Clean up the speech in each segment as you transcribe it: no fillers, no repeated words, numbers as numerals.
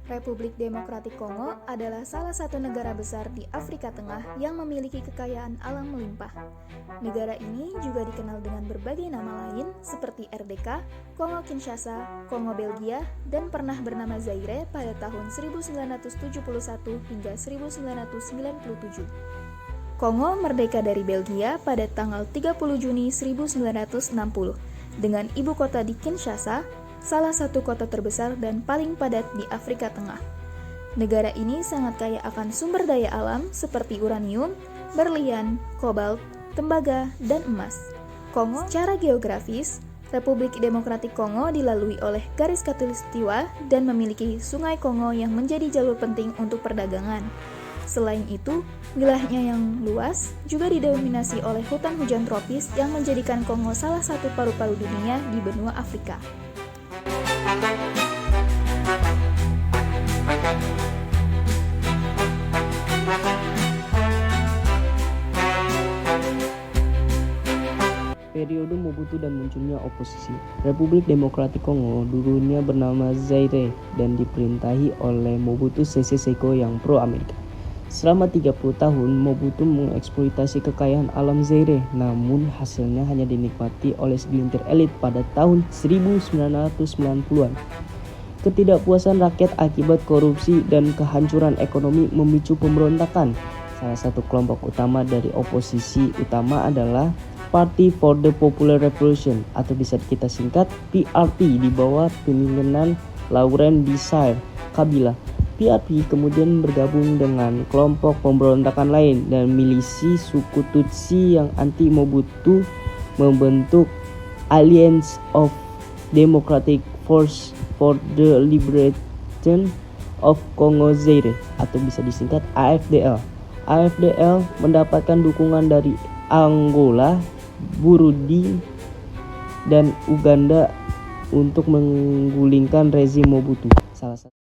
Republik Demokratik Kongo adalah salah satu negara besar di Afrika Tengah yang memiliki kekayaan alam melimpah. Negara ini juga dikenal dengan berbagai nama lain seperti RDK, Kongo Kinshasa, Kongo Belgia, dan pernah bernama Zaire pada tahun 1971 hingga 1997. Kongo merdeka dari Belgia pada tanggal 30 Juni 1960 dengan ibu kota di Kinshasa, salah satu kota terbesar dan paling padat di Afrika Tengah. Negara ini sangat kaya akan sumber daya alam seperti uranium, berlian, kobalt, tembaga, dan emas. Kongo secara geografis, Republik Demokratik Kongo dilalui oleh garis khatulistiwa dan memiliki Sungai Kongo yang menjadi jalur penting untuk perdagangan. Selain itu, wilayahnya yang luas juga didominasi oleh hutan hujan tropis yang menjadikan Kongo salah satu paru-paru dunia di benua Afrika. Periode Mobutu dan munculnya oposisi. Republik Demokratik Kongo dulunya bernama Zaire dan diperintahi oleh Mobutu Sese Seko yang pro-Amerika. Selama 30 tahun, Mobutu mengeksploitasi kekayaan alam Zaire, namun hasilnya hanya dinikmati oleh segelintir elit pada tahun 1990-an. Ketidakpuasan rakyat akibat korupsi dan kehancuran ekonomi memicu pemberontakan. Salah satu kelompok utama dari oposisi utama adalah Party for the Popular Revolution atau bisa kita singkat PRP di bawah pimpinan Laurent Desire Kabila. PRP kemudian bergabung dengan kelompok pemberontakan lain dan milisi suku Tutsi yang anti Mobutu membentuk Alliance of Democratic Force for the Liberation of Congo Zaire atau bisa disingkat AFDL. AFDL mendapatkan dukungan dari Angola, Burundi, dan Uganda untuk menggulingkan rezim Mobutu. Salah satu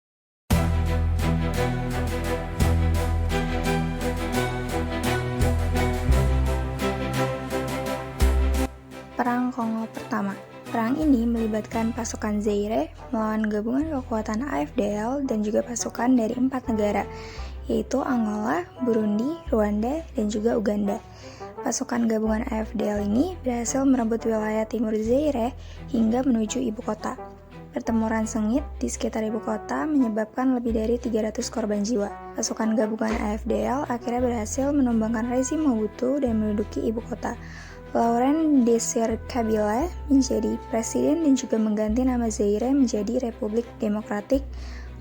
Perang Kongo pertama. Perang ini melibatkan pasukan Zaire melawan gabungan kekuatan AFDL dan juga pasukan dari 4 negara, yaitu Angola, Burundi, Rwanda, dan juga Uganda. Pasukan gabungan AFDL ini berhasil merebut wilayah timur Zaire hingga menuju ibu kota. Pertempuran sengit di sekitar ibu kota menyebabkan lebih dari 300 korban jiwa. Pasukan gabungan AFDL akhirnya berhasil menumbangkan rezim Mobutu dan menduduki ibu kota. Laurent Desire Kabila menjadi presiden dan juga mengganti nama Zaire menjadi Republik Demokratik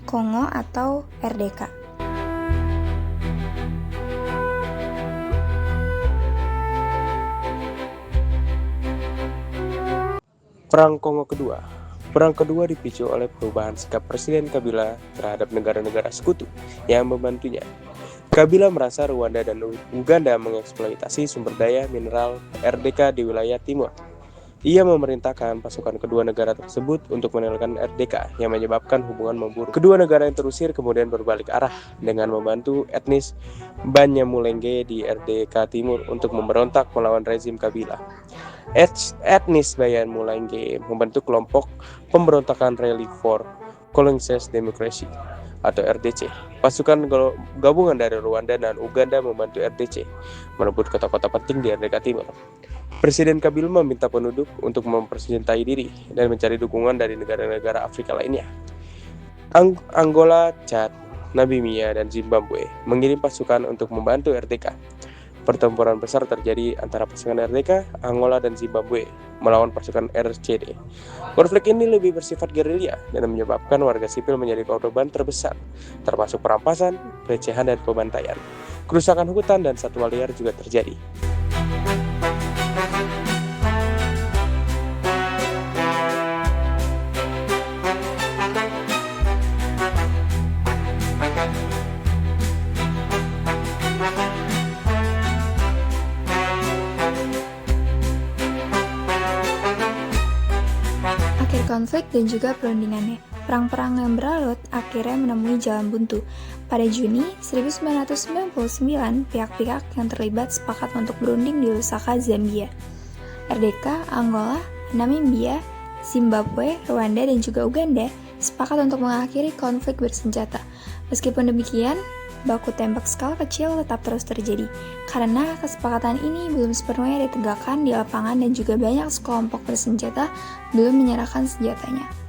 Kongo atau RDK. Perang Kongo Kedua. Perang kedua dipicu oleh perubahan sikap Presiden Kabila terhadap negara-negara sekutu yang membantunya. Kabila merasa Rwanda dan Uganda mengeksploitasi sumber daya mineral RDK di wilayah timur. Ia memerintahkan pasukan kedua negara tersebut untuk meninggalkan RDK yang menyebabkan hubungan memburuk. Kedua negara yang terusir kemudian berbalik arah dengan membantu etnis Banyamulenge di RDK Timur untuk memberontak melawan rezim Kabila. Etnis Banyamulenge membentuk kelompok pemberontakan Rally for Congolese Democracy atau RDC. Pasukan gabungan dari Rwanda dan Uganda membantu RDC merebut kota-kota penting di RDK Timur. Presiden Kabila meminta penduduk untuk mempersenjatai diri dan mencari dukungan dari negara-negara Afrika lainnya. Angola, Chad, Namibia, dan Zimbabwe mengirim pasukan untuk membantu RDK. Pertempuran besar terjadi antara pasukan RDK, Angola, dan Zimbabwe melawan pasukan RCD. Konflik ini lebih bersifat gerilya dan menyebabkan warga sipil menjadi korban terbesar, termasuk perampasan, pelecehan, dan pembantaian. Kerusakan hutan dan satwa liar juga terjadi. Konflik dan juga perundingannya. Perang-perang yang berlarut akhirnya menemui jalan buntu. Pada Juni 1999, pihak-pihak yang terlibat sepakat untuk berunding di Lusaka, Zambia. RDK, Angola, Namibia, Zimbabwe, Rwanda, dan juga Uganda sepakat untuk mengakhiri konflik bersenjata. Meskipun demikian, baku tembak skala kecil tetap terus terjadi, karena kesepakatan ini belum sepenuhnya ditegakkan di lapangan dan juga banyak sekelompok bersenjata belum menyerahkan senjatanya.